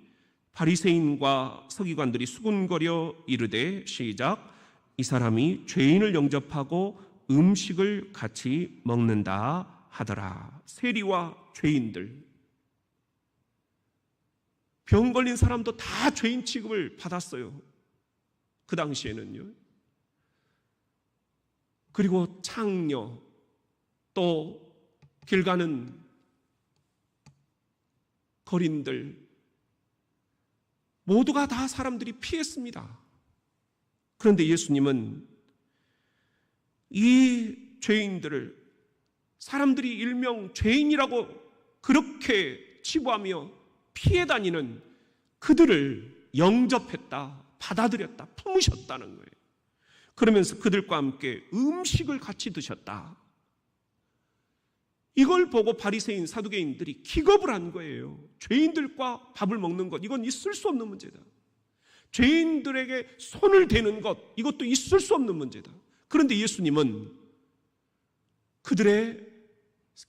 [SPEAKER 1] 바리새인과 서기관들이 수군거려 이르되 시작. 이 사람이 죄인을 영접하고 음식을 같이 먹는다 하더라. 세리와 죄인들, 병 걸린 사람도 다 죄인 취급을 받았어요. 그 당시에는요. 그리고 창녀, 또 길 가는 거린들 모두가 다 사람들이 피했습니다. 그런데 예수님은 이 죄인들을 사람들이 일명 죄인이라고 그렇게 치부하며 피해 다니는 그들을 영접했다, 받아들였다, 품으셨다는 거예요. 그러면서 그들과 함께 음식을 같이 드셨다. 이걸 보고 바리새인 사두개인들이 기겁을 한 거예요. 죄인들과 밥을 먹는 것, 이건 있을 수 없는 문제다. 죄인들에게 손을 대는 것, 이것도 있을 수 없는 문제다. 그런데 예수님은 그들의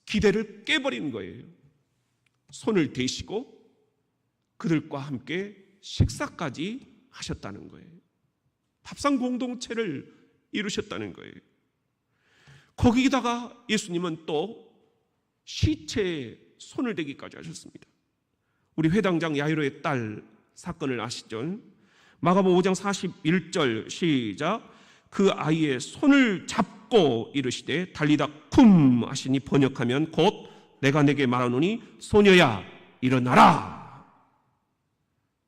[SPEAKER 1] 기대를 깨버린 거예요. 손을 대시고 그들과 함께 식사까지 하셨다는 거예요. 밥상 공동체를 이루셨다는 거예요. 거기다가 예수님은 또 시체에 손을 대기까지 하셨습니다. 우리 회당장 야이로의 딸 사건을 아시죠? 마가복음 5장 41절 시작. 그 아이의 손을 잡고 이르시되 달리다 쿰 하시니 번역하면 곧 내가 내게 말하노니 소녀야 일어나라.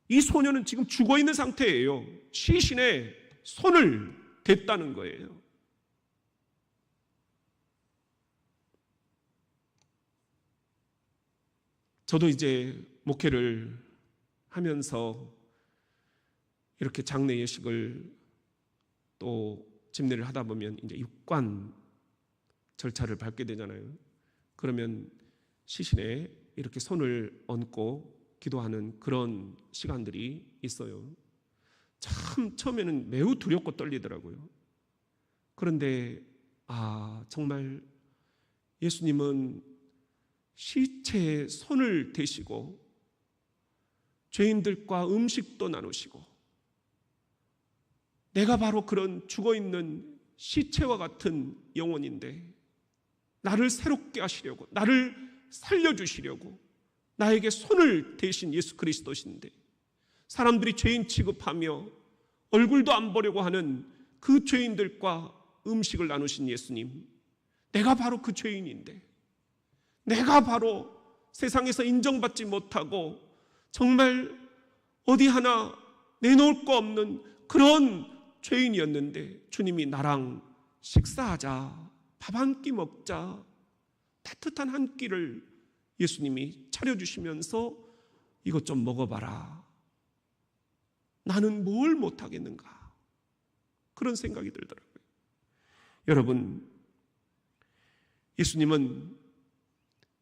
[SPEAKER 1] 이 소녀는 지금 죽어있는 상태예요. 시신에 손을 댔다는 거예요. 저도 이제 목회를 하면서 이렇게 장례 예식을 또 집례를 하다 보면 이제 입관 절차를 밟게 되잖아요. 그러면 시신에 이렇게 손을 얹고 기도하는 그런 시간들이 있어요. 참 처음에는 매우 두렵고 떨리더라고요. 그런데 정말 예수님은 시체에 손을 대시고 죄인들과 음식도 나누시고 내가 바로 그런 죽어있는 시체와 같은 영혼인데 나를 새롭게 하시려고, 나를 살려주시려고 나에게 손을 대신 예수 그리스도신데, 사람들이 죄인 취급하며 얼굴도 안 보려고 하는 그 죄인들과 음식을 나누신 예수님, 내가 바로 그 죄인인데, 내가 바로 세상에서 인정받지 못하고 정말 어디 하나 내놓을 거 없는 그런 죄인이었는데 주님이 나랑 식사하자, 밥 한 끼 먹자, 따뜻한 한 끼를 예수님이 차려주시면서 이것 좀 먹어봐라, 나는 뭘 못하겠는가, 그런 생각이 들더라고요. 여러분, 예수님은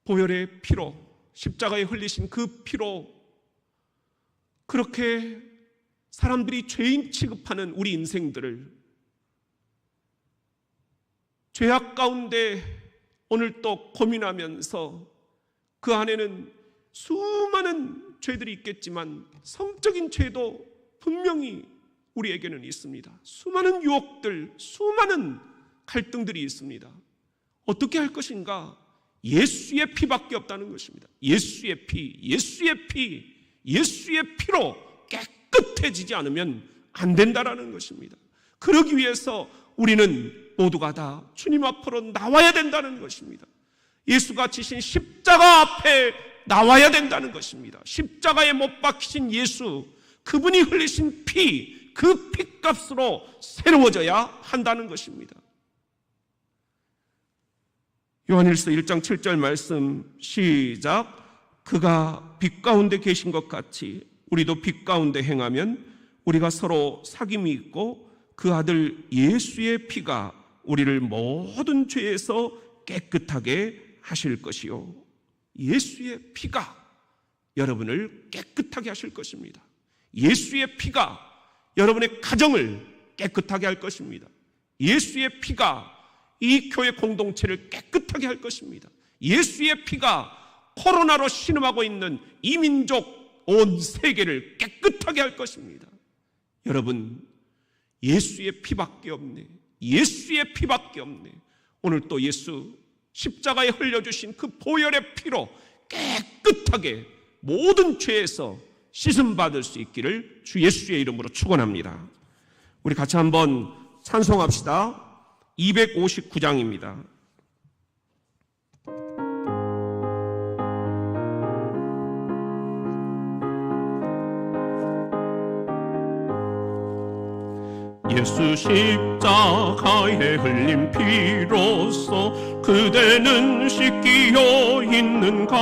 [SPEAKER 1] 보혈의 피로, 십자가에 흘리신 그 피로 그렇게 사람들이 죄인 취급하는 우리 인생들을, 죄악 가운데 오늘 또 고민하면서 그 안에는 수많은 죄들이 있겠지만 성적인 죄도 분명히 우리에게는 있습니다. 수많은 유혹들, 수많은 갈등들이 있습니다. 어떻게 할 것인가? 예수의 피밖에 없다는 것입니다. 예수의 피, 예수의 피, 예수의 피로 깨끗해지지 않으면 안 된다라는 것입니다. 그러기 위해서 우리는 모두가 다 주님 앞으로 나와야 된다는 것입니다. 예수가 지신 십자가 앞에 나와야 된다는 것입니다. 십자가에 못 박히신 예수, 그분이 흘리신 피, 그 피값으로 새로워져야 한다는 것입니다. 요한일서 1장 7절 말씀 시작. 그가 빛 가운데 계신 것 같이 우리도 빛 가운데 행하면 우리가 서로 사귐이 있고 그 아들 예수의 피가 우리를 모든 죄에서 깨끗하게 하실 것이요. 예수의 피가 여러분을 깨끗하게 하실 것입니다. 예수의 피가 여러분의 가정을 깨끗하게 할 것입니다. 예수의 피가 이 교회 공동체를 깨끗하게 할 것입니다. 예수의 피가 코로나로 신음하고 있는 이민족 온 세계를 깨끗하게 할 것입니다. 여러분, 예수의 피밖에 없네. 예수의 피밖에 없네. 오늘 또 예수 십자가에 흘려주신 그 보혈의 피로 깨끗하게 모든 죄에서 씻음받을 수 있기를 주 예수의 이름으로 축원합니다. 우리 같이 한번 찬송합시다. 259장입니다. 예수 십자가에 흘린 피로써 그대는 씻기어 있는가?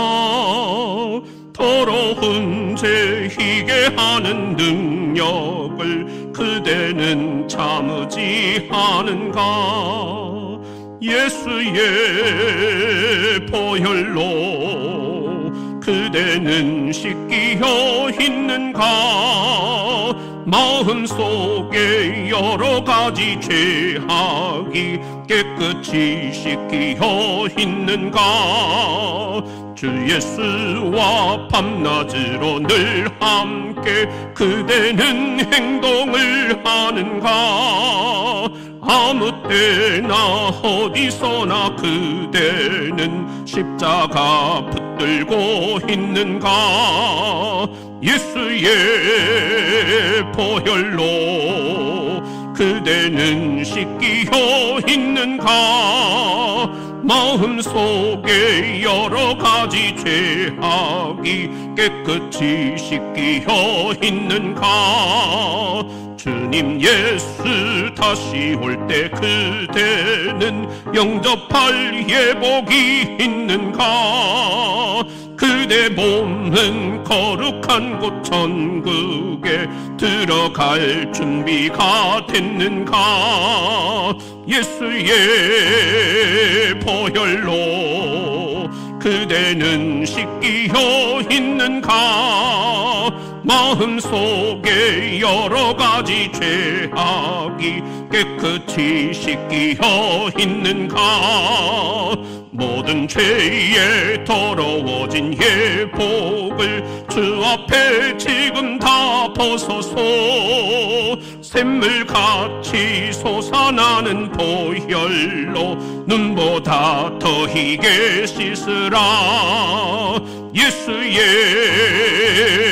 [SPEAKER 1] 더러운 죄 희게 하는 능력을 그대는 참으지 않은가? 예수의 보혈로 그대는 씻기어 있는가? 마음속에 여러 가지 죄악이 깨끗이 씻기어 있는가? 주 예수와 밤낮으로 늘 함께 그대는 행동을 하는가? 아무 때나 어디서나 그대는 십자가 붙들고 있는가? 예수의 보혈로 그대는 씻기어 있는가? 마음속에 여러 가지 죄악이 깨끗이 씻기어 있는가? 주님 예수 다시 올 때 그대는 영접할 예복이 있는가? 그대 몸은 거룩한 곳 천국에 들어갈 준비가 됐는가? 예수의 보혈로 그대는 씻기어 있는가? 마음속에 여러 가지 죄악이 깨끗이 씻기어 있는가? 모든 죄에 더러워진 예복을 주 앞에 지금 다 벗어서 샘물같이 솟아나는 보혈로 눈보다 더 희게 씻으라. 예수의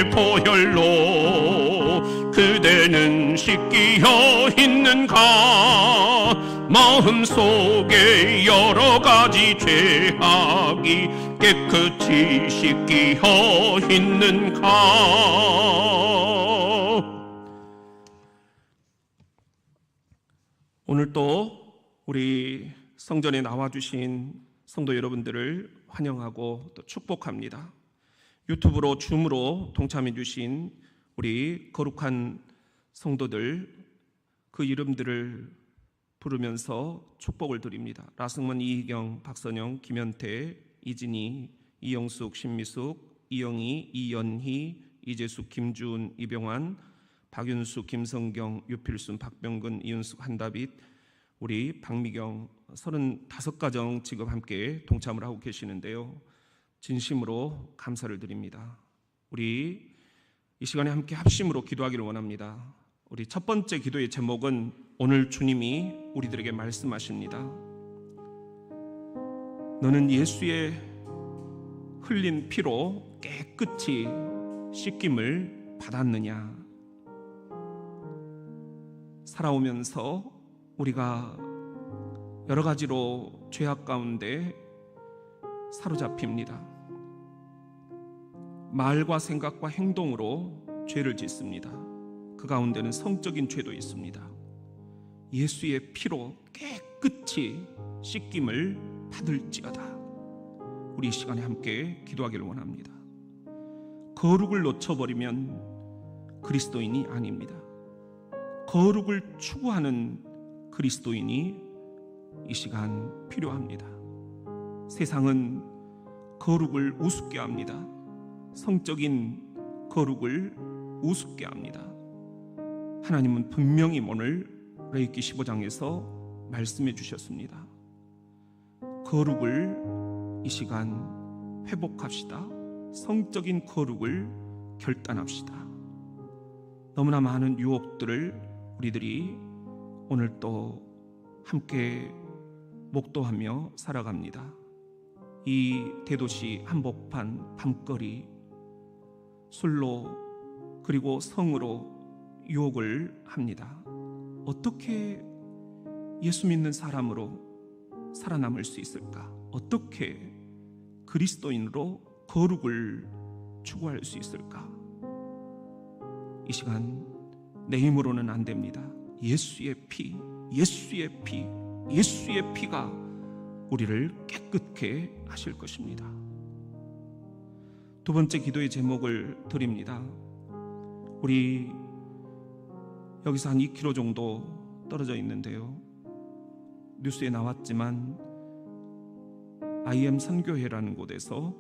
[SPEAKER 1] 보혈로 그대는 씻기어 있는가? 마음속에 여러 가지 죄악이 깨끗이 씻기어 있는가? 오늘 또 우리 성전에 나와주신 성도 여러분들을 환영하고 또 축복합니다. 유튜브로 줌으로 동참해 주신 우리 거룩한 성도들, 그 이름들을 부르면서 축복을 드립니다. 라승문, 이희경, 박선영, 김현태, 이진희, 이영숙, 신미숙, 이영희, 이연희, 이재숙, 김주은, 이병환, 박윤수, 김성경, 유필순, 박병근, 이윤숙, 한다빗, 우리 박미경 35가정 지금 함께 동참을 하고 계시는데요. 진심으로 감사를 드립니다. 우리 이 시간에 함께 합심으로 기도하기를 원합니다. 우리 첫 번째 기도의 제목은 오늘 주님이 우리들에게 말씀하십니다. 너는 예수의 흘린 피로 깨끗이 씻김을 받았느냐? 살아오면서 우리가 여러 가지로 죄악 가운데 사로잡힙니다. 말과 생각과 행동으로 죄를 짓습니다. 그 가운데는 성적인 죄도 있습니다. 예수의 피로 깨끗이 씻김을 받을지어다. 우리 이 시간에 함께 기도하기를 원합니다. 거룩을 놓쳐버리면 그리스도인이 아닙니다. 거룩을 추구하는 그리스도인이 이 시간 필요합니다. 세상은 거룩을 우습게 합니다. 성적인 거룩을 우습게 합니다. 하나님은 분명히 오늘 레위기 15장에서 말씀해 주셨습니다. 거룩을 이 시간 회복합시다. 성적인 거룩을 결단합시다. 너무나 많은 유혹들을 우리들이 오늘 또 함께 목도하며 살아갑니다. 이 대도시 한복판 밤거리, 술로 그리고 성으로 유혹을 합니다. 어떻게 예수 믿는 사람으로 살아남을 수 있을까? 어떻게 그리스도인으로 거룩을 추구할 수 있을까? 이 시간 내 힘으로는 안 됩니다. 예수의 피, 예수의 피, 예수의 피가 우리를 깨끗게 하실 것입니다. 두 번째 기도의 제목을 드립니다. 우리 여기서 한 2km 정도 떨어져 있는데요. 뉴스에 나왔지만 IM 선교회라는 곳에서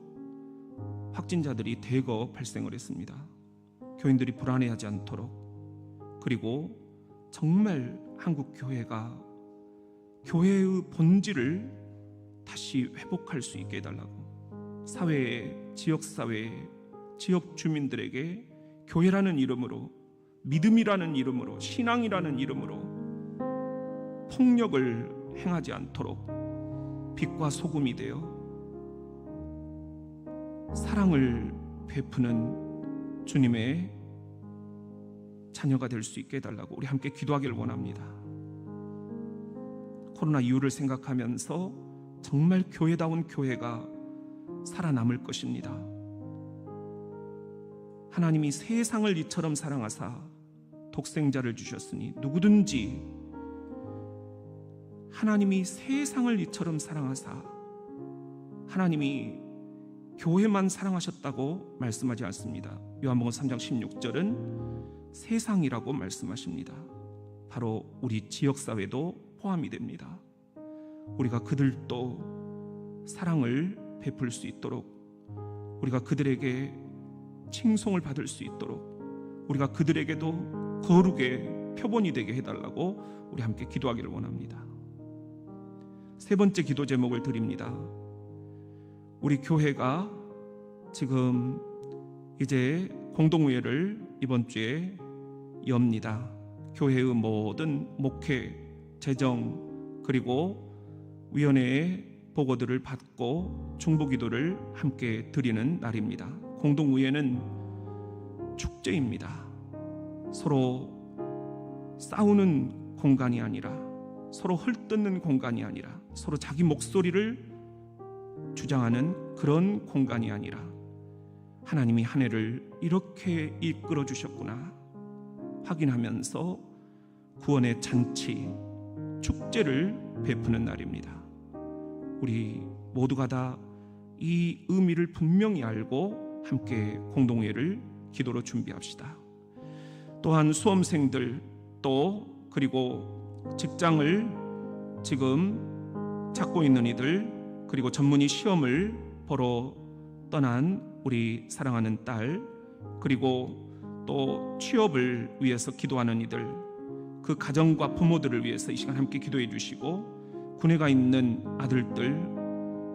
[SPEAKER 1] 확진자들이 대거 발생을 했습니다. 교인들이 불안해하지 않도록, 그리고 정말 한국 교회가 교회의 본질을 다시 회복할 수 있게 해달라고, 사회에, 지역사회에, 지역 주민들에게 교회라는 이름으로, 믿음이라는 이름으로, 신앙이라는 이름으로 폭력을 행하지 않도록 빛과 소금이 되어 사랑을 베푸는 주님의 자녀가 될 수 있게 해달라고 우리 함께 기도하기를 원합니다. 코로나 이후를 생각하면서 정말 교회다운 교회가 살아남을 것입니다. 하나님이 세상을 이처럼 사랑하사 독생자를 주셨으니 누구든지, 하나님이 세상을 이처럼 사랑하사, 하나님이 교회만 사랑하셨다고 말씀하지 않습니다. 요한복음 3장 16절은 세상이라고 말씀하십니다. 바로 우리 지역사회도 포함이 됩니다. 우리가 그들도 사랑을 베풀 수 있도록, 우리가 그들에게 칭송을 받을 수 있도록, 우리가 그들에게도 거룩의 표본이 되게 해달라고 우리 함께 기도하기를 원합니다. 세 번째 기도 제목을 드립니다. 우리 교회가 지금 이제 공동회를 이번 주에 엽니다. 교회의 모든 목회, 재정 그리고 위원회의 보고들을 받고 중보기도를 함께 드리는 날입니다. 공동의회는 축제입니다. 서로 싸우는 공간이 아니라, 서로 헐뜯는 공간이 아니라, 서로 자기 목소리를 주장하는 그런 공간이 아니라, 하나님이 한 해를 이렇게 이끌어 주셨구나 확인하면서 구원의 잔치, 축제를 베푸는 날입니다. 우리 모두가 다 이 의미를 분명히 알고 함께 공동회를 기도로 준비합시다. 또한 수험생들, 또 그리고 직장을 지금 찾고 있는 이들, 그리고 전문의 시험을 보러 떠난 우리 사랑하는 딸, 그리고 또 취업을 위해서 기도하는 이들, 그 가정과 부모들을 위해서 이 시간 함께 기도해 주시고, 군에 가 있는 아들들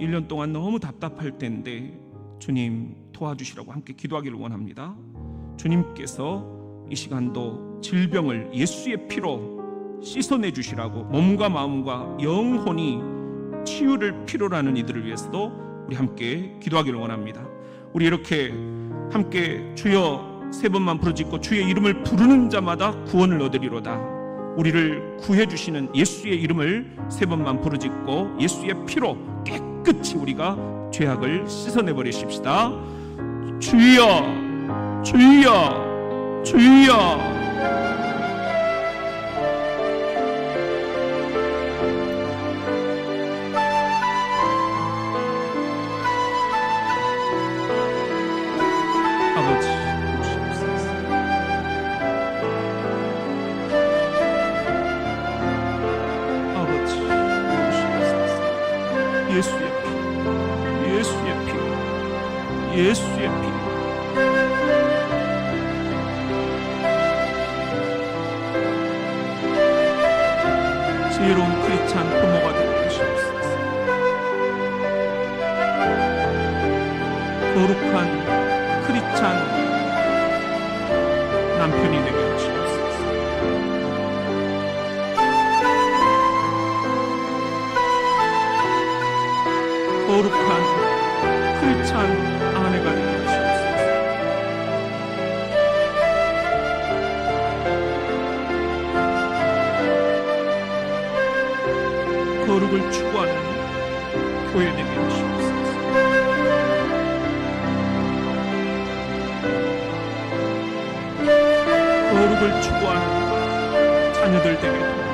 [SPEAKER 1] 1년 동안 너무 답답할 텐데 주님 도와주시라고 함께 기도하기를 원합니다. 주님께서 이 시간도 질병을 예수의 피로 씻어내 주시라고, 몸과 마음과 영혼이 치유를 필요로 하는 이들을 위해서도 우리 함께 기도하기를 원합니다. 우리 이렇게 함께 주여 세 번만 부르짖고 주의 이름을 부르는 자마다 구원을 얻으리로다. 우리를 구해주시는 예수의 이름을 세 번만 부르짖고 예수의 피로 깨끗이 우리가 죄악을 씻어내버리십시다. 주여, 주여, 주여.
[SPEAKER 2] 예수의 피,
[SPEAKER 1] 지혜로운 크리스찬 부모가 되게 주시옵소서. 거룩한 크리스찬 남편이 되게 하시옵소서. 거룩한 크리스찬 아내가 되게 하시옵소서. 거룩을 추구하는 교회 되게 하시옵소서. 거룩을 추구하는 자녀들 되게